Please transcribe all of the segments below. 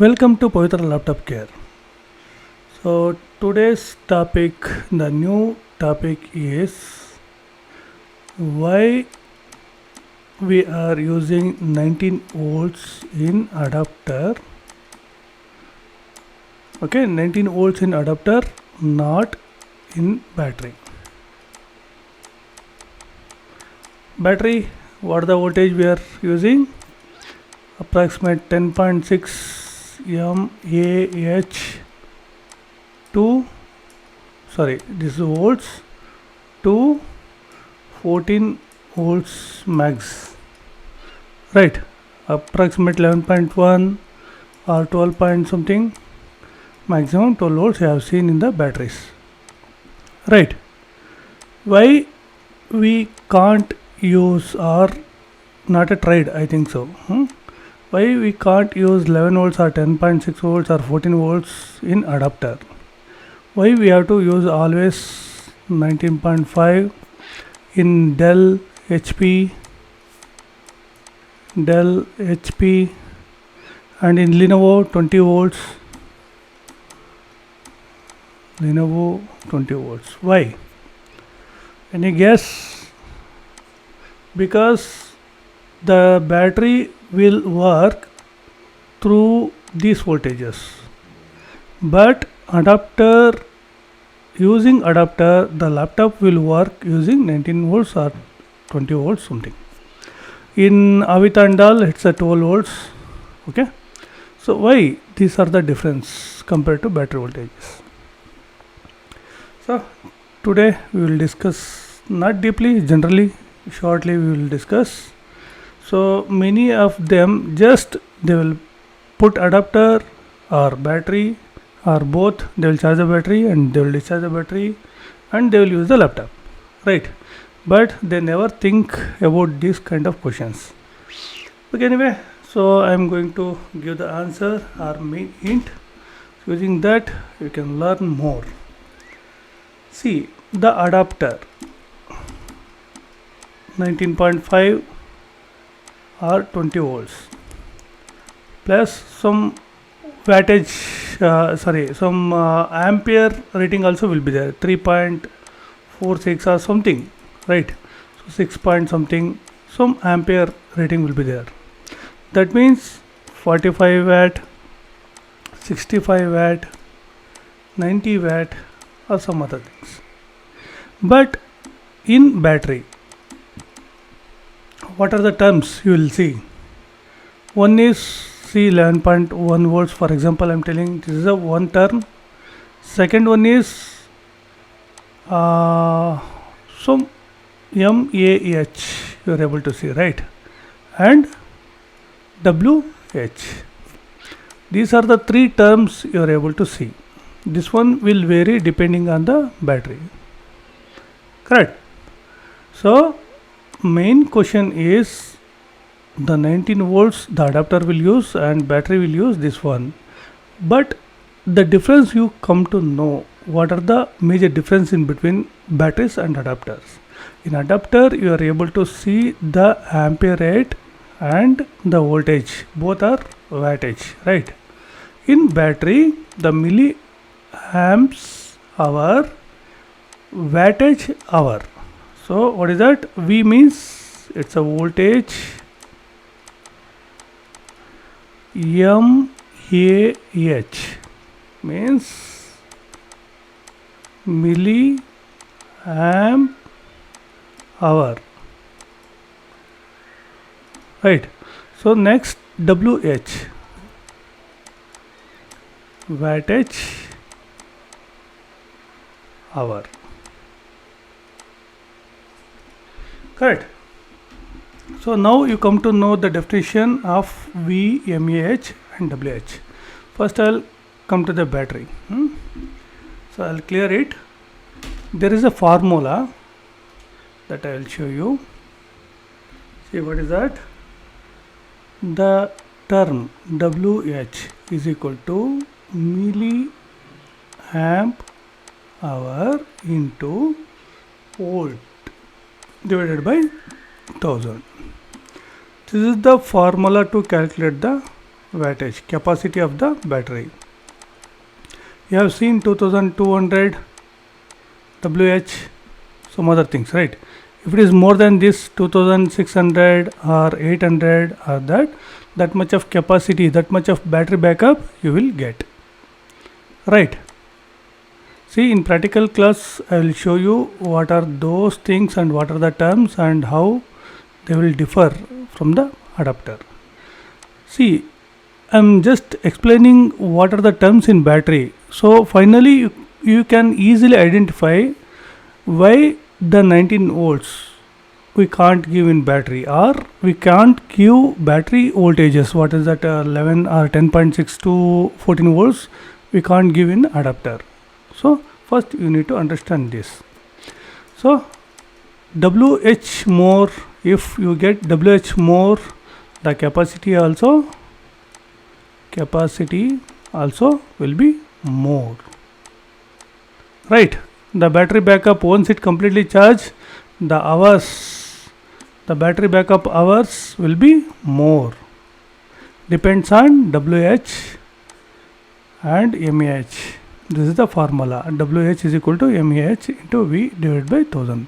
Welcome to Pavithra Laptop Care. So today's topic, the new topic is why we are using 19 volts in adapter. Okay, 19 volts in adapter, not in battery. Battery, what the voltage we are using? Approximate 10.6 mAh to this is volts to 14 volts max, right? Approximate 11.1 or 12 point something, maximum 12 volts I have seen in the batteries, right? Why we can't use, or not a tried, I think so. Why we can't use 11 volts or 10.6 volts or 14 volts in adapter? Why we have to use always 19.5 in Dell HP and in Lenovo 20 volts? Lenovo 20 volts. Why? Any guess? Because the battery will work through these voltages, but using adapter the laptop will work using 19 volts or 20 volts something. In Avitandal it's a 12 volts. Okay, so why these are the difference compared to battery voltages? So today we will discuss, not deeply, generally, shortly we will discuss. So many of them just they will put adapter or battery or both, they will charge the battery and they will discharge the battery and they will use the laptop, right? But they never think about these kind of questions. Okay, anyway, so I am going to give the answer or main hint. Using that you can learn more. See, the adapter 19.5 or 20 volts plus some wattage, some ampere rating also will be there, 3.46 or something, right? So 6 point something, some ampere rating will be there. That means 45 watt, 65 watt, 90 watt or some other things. But in battery, what are the terms you will see? One is, see, 11.1 volts, for example, I am telling this is a one term. Second one is some mAh you are able to see, right? And WH. These are the three terms you are able to see. This one will vary depending on the battery, correct? So main question is the 19 volts the adapter will use and battery will use this one, but the difference you come to know, what are the major difference in between batteries and adapters. In adapter you are able to see the ampere rate and the voltage, both are wattage, right? In battery the milliamps hour, wattage hour. So what is that? V means it's a voltage, mAh means milliamp hour, right? So next WH, wattage hour, correct? So now you come to know the definition of V, mAh and WH. First I'll come to the battery. So I'll clear it. There is a formula that I will show you. See, what is that? The term WH is equal to milliamp hour into volt divided by 1000. This is the formula to calculate the wattage, capacity of the battery. You have seen 2200 Wh, some other things, right? If it is more than this 2600 or 800 or that much of capacity, that much of battery backup you will get, right? See, in practical class I will show you what are those things and what are the terms and how they will differ from the adapter. See, I'm just explaining what are the terms in battery. So finally you can easily identify why the 19 volts we can't give in battery, or we can't give battery voltages. What is that, 11 or 10.6 to 14 volts we can't give in adapter. So first you need to understand this. So WH more, if you get WH more, the capacity also will be more, right? The battery backup, once it completely charged, the battery backup hours will be more, depends on WH and mAh. This is the formula. WH is equal to mAh into V divided by 1000.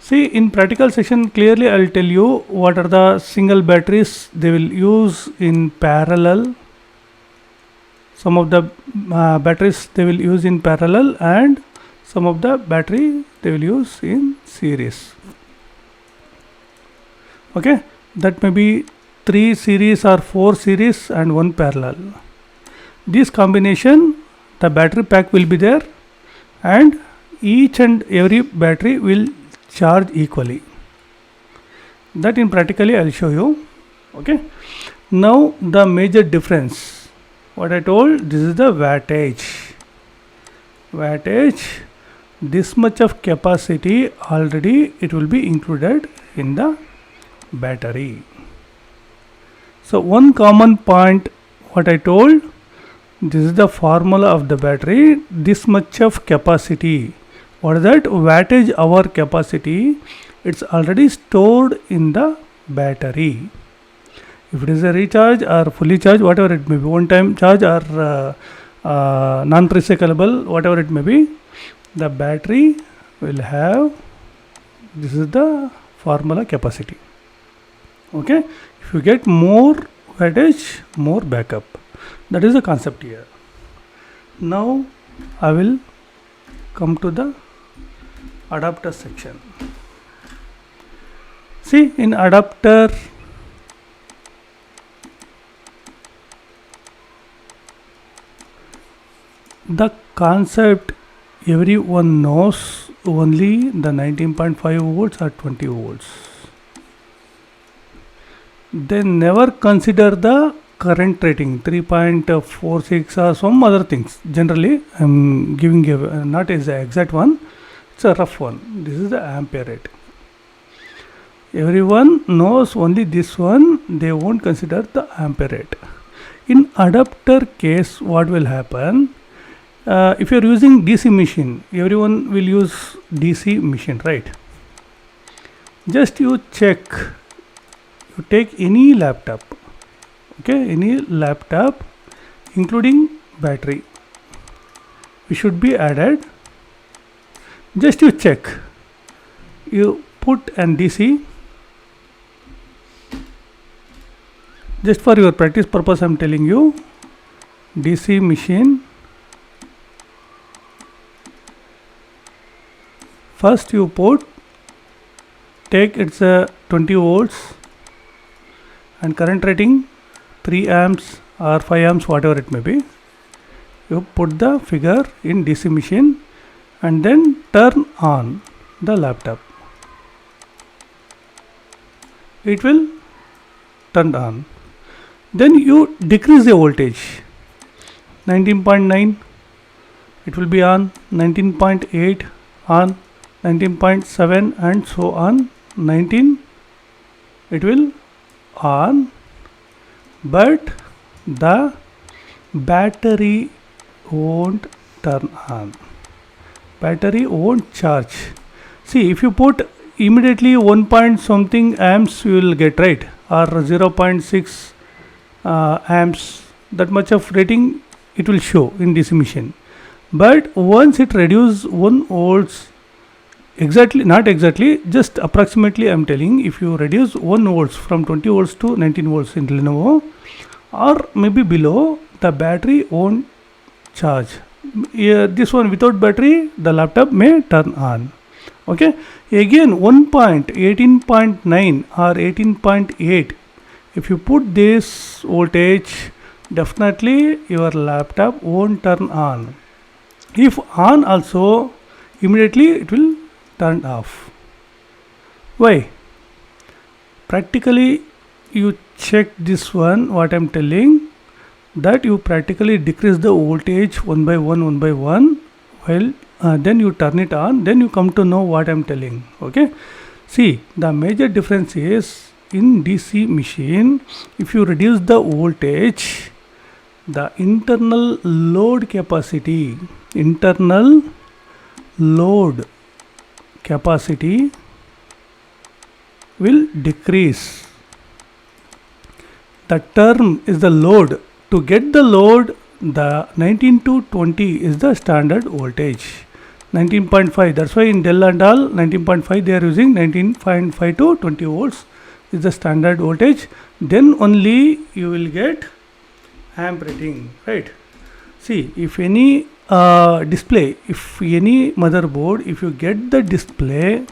See, in practical section clearly I will tell you what are the single batteries they will use in parallel. Some of the batteries they will use in parallel, and some of the battery they will use in series. Okay, that may be 3 series or 4 series and 1 parallel. This combination, the battery pack will be there, and each and every battery will charge equally. That in practically I will show you. Okay, now the major difference, what I told, this is the wattage. This much of capacity already it will be included in the battery. So one common point, what I told, this is the formula of the battery. This much of capacity, what is that, wattage hour capacity, it's already stored in the battery. If it is a recharge or fully charged, whatever it may be, one time charge or non-recyclable, whatever it may be, the battery will have, this is the formula capacity. Okay, if you get more wattage, more backup. That is the concept here. Now I will come to the adapter section. See, in adapter, the concept everyone knows, only the 19.5 volts or 20 volts. They never consider the current rating 3.46 or some other things. Generally I am giving a not as the exact one, it's a rough one. This is the ampere rate. Everyone knows only this one, they won't consider the ampere rate. In adapter case, what will happen, if you are using DC machine, everyone will use DC machine, right? Just you check, you take any laptop, okay, any laptop including battery, we should be added. Just you check, you put an DC, just for your practice purpose I am telling you, DC machine. First you put, take it's a 20 volts and current rating 3 amps or 5 amps, whatever it may be. You put the figure in DC machine and then turn on the laptop. It will turn on. Then you decrease the voltage, 19.9 it will be on, 19.8 on, 19.7 and so on, 19 it will on, but the battery won't turn on, battery won't charge. See, if you put immediately 1 point something amps you will get, right, or 0.6 amps, that much of rating it will show in DC machine. But once it reduces 1 volts, exactly, not exactly, just approximately I'm telling, if you reduce 1 volts from 20 volts to 19 volts in Lenovo or maybe below, the battery won't charge. This one without battery, the laptop may turn on. Okay, again 1.18.9 or 18.8, if you put this voltage, definitely your laptop won't turn on. If on also, immediately it will turn off. Why? Practically you check this one, what I'm telling, that you practically decrease the voltage one by one by one, while then you turn it on, then you come to know what I'm telling. Okay, see, the major difference is in DC machine, if you reduce the voltage, the internal load capacity will decrease. The term is the load. To get the load, the 19 to 20 is the standard voltage. 19.5, that's why in Dell and all 19.5 they are using 19.5 to 20 volts is the standard voltage. Then only you will get amp rating, right? See, if any display, if any motherboard, if you get the display,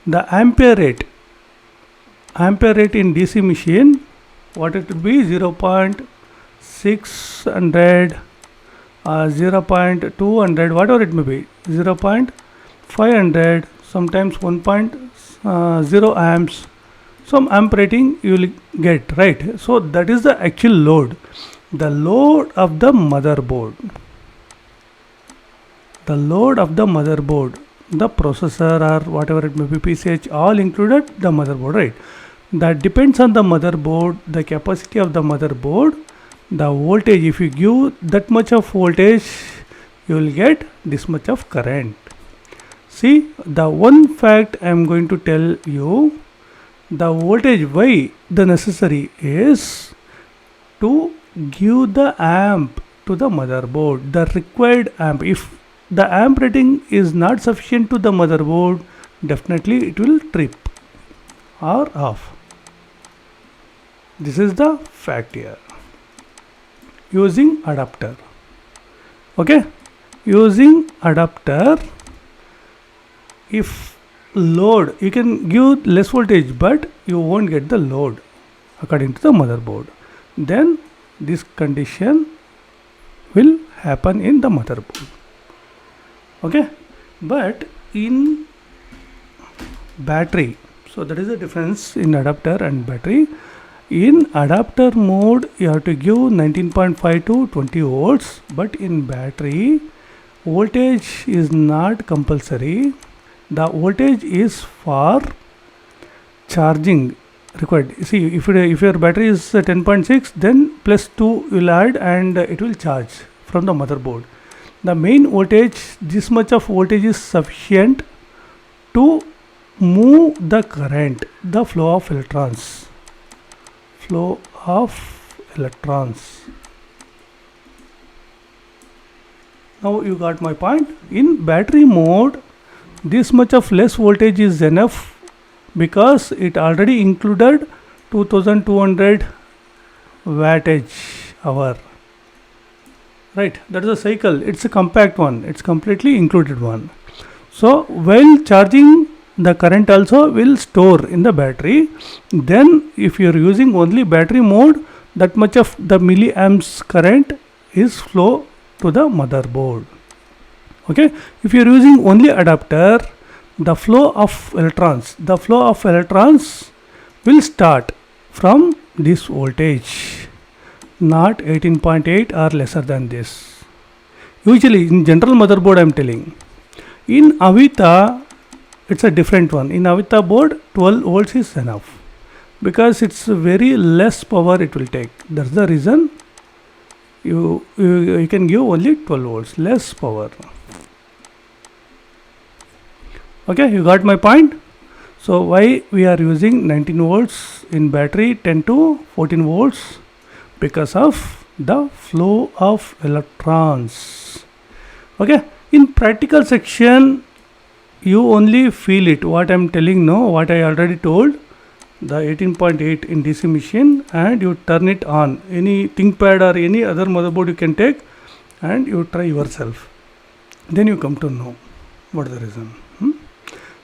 the ampere rate in DC machine, what it will be, 0.600 0.200, whatever it may be, 0.500, sometimes 1.0 amps, some amp rating you will get, right? So that is the actual load, the load of the motherboard, the processor or whatever it may be, PCH, all included the motherboard, right? That depends on the motherboard, the capacity of the motherboard, the voltage. If you give that much of voltage, you will get this much of current. See, the one fact I am going to tell you, the voltage, why the necessary is to give the amp to the motherboard, the required amp. If the amp rating is not sufficient to the motherboard, definitely it will trip or off. This is the fact here. Using adapter. Okay, using adapter, if load, you can give less voltage, but you won't get the load according to the motherboard. Then this condition will happen in the motherboard. Okay, but in battery, so that is the difference in adapter and battery. In adapter mode, you have to give 19.5 to 20 volts, but in battery, voltage is not compulsory. The voltage is for charging required. See, if your battery is 10.6, then plus 2 will add and it will charge from the motherboard. The main voltage, this much of voltage is sufficient to move the current, the flow of electrons. Now you got my point. In battery mode, this much of less voltage is enough because it already included 2200 wattage hour, right? That is a cycle. It's a compact one, it's completely included one. So while charging, the current also will store in the battery. Then if you are using only battery mode, that much of the milliamps current is flow to the motherboard. Okay, if you are using only adapter, the flow of electrons will start from this voltage, not 18.8 or lesser than this. Usually in general motherboard I am telling. In Avita, it's a different one. In Avita board, 12 volts is enough because it's very less power it will take. That's the reason you can give only 12 volts, less power. Okay, you got my point. So why we are using 19 volts in battery, 10 to 14 volts? Because of the flow of electrons. Okay, in practical section you only feel it, what I am telling, no, what I already told, the 18.8 in DC machine, and you turn it on. Any ThinkPad or any other motherboard you can take and you try yourself. Then you come to know what is the reason.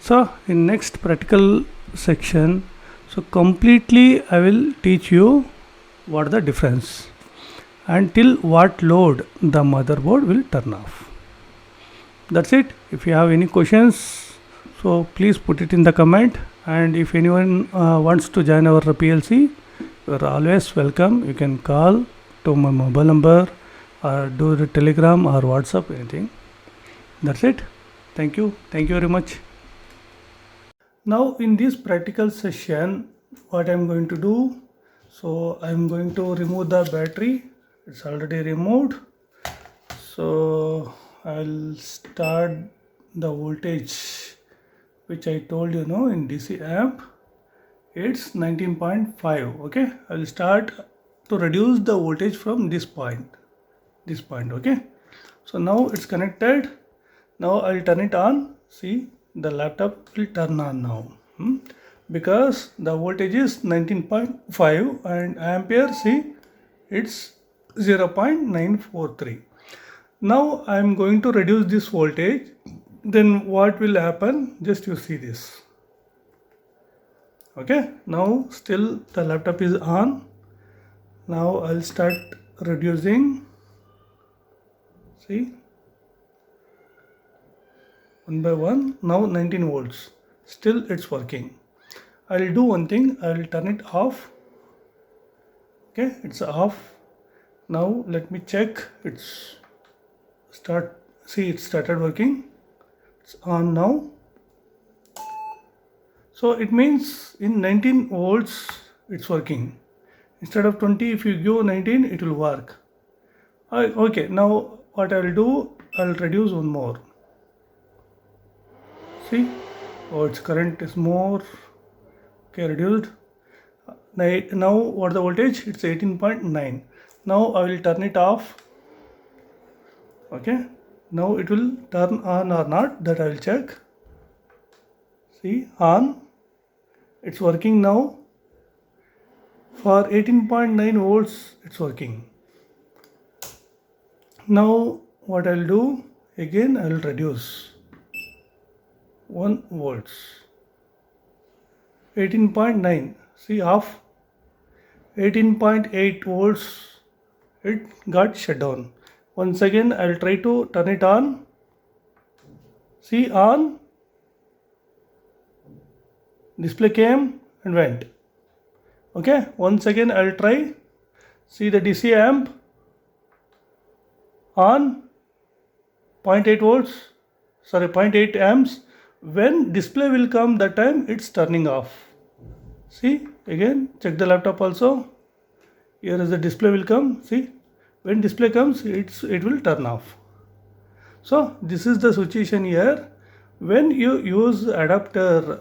So in next practical section, so completely I will teach you what the difference and till what load the motherboard will turn off. That's it. If you have any questions, so please put it in the comment, and if anyone wants to join our PLC, you are always welcome. You can call to my mobile number or do the Telegram or WhatsApp, anything. That's it. Thank you very much. Now in this practical session, what I am going to do, so I am going to remove the battery. It's already removed. So I'll start the voltage which I told you, know, in DC amp it's 19.5. okay, I'll start to reduce the voltage from this point. Okay, so now it's connected. Now I'll turn it on. See, the laptop will turn on now, because the voltage is 19.5 and ampere, see, it's 0.943. Now I am going to reduce this voltage. Then what will happen? Just you see this. Okay, now still the laptop is on. Now I'll start reducing. See, one by one. Now 19 volts. Still it's working. I'll do one thing. I'll turn it off. Okay, it's off. Now let me check. It's start. See, it started working. It's on now. So it means in 19 volts it's working. Instead of 20, if you give 19, it will work. Okay, now what I will do, I'll reduce one more. See, oh, its current is more. Okay, reduced. Now what the voltage? It's 18.9. Now I will turn it off. Okay, now it will turn on or not, that I will check. See, on. It's working now. For 18.9 volts it's working. Now what I'll do, again I will reduce 1 volts. 18.9, see, off. 18.8 volts it got shut down. Once again I will try to turn it on. See, on. Display came and went. Okay, once again I'll try. See the DC amp on 0.8 volts, sorry, 0.8 amps. When display will come, that time it's turning off. See, again check the laptop also. Here is the display will come. See, when display comes, it will turn off. So this is the situation here. When you use adapter,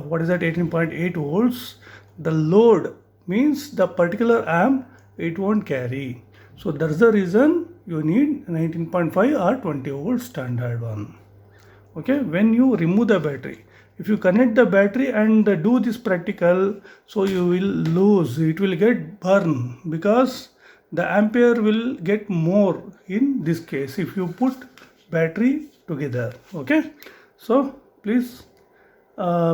what is that, 18.8 volts, the load means the particular amp it won't carry. So that's the reason you need 19.5 or 20 volts standard one. Okay, when you remove the battery, if you connect the battery and do this practical, so you will lose, it will get burn, because the ampere will get more in this case if you put battery together. Okay, so please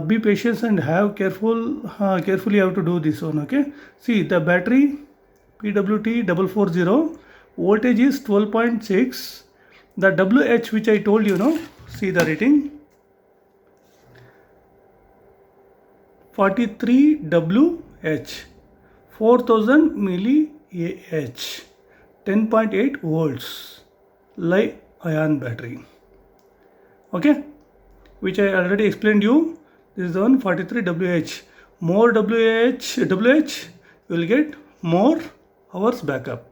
be patient and have carefully you have to do this one. Okay, see the battery PWT 440 voltage is 12.6. the WH which I told you, no, see the rating 43 WH, 4000 milli AH, 10.8 volts, lithium ion battery. Okay, which I already explained you. This is the one 43 WH. More WH you will get more hours backup.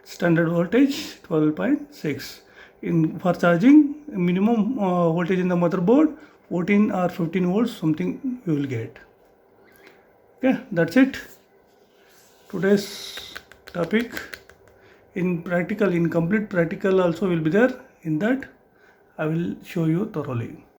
Standard voltage 12.6. In for charging, minimum voltage in the motherboard 14 or 15 volts something you will get. Okay, that's it. Today's topic. In practical, in complete practical also will be there. In that I will show you thoroughly.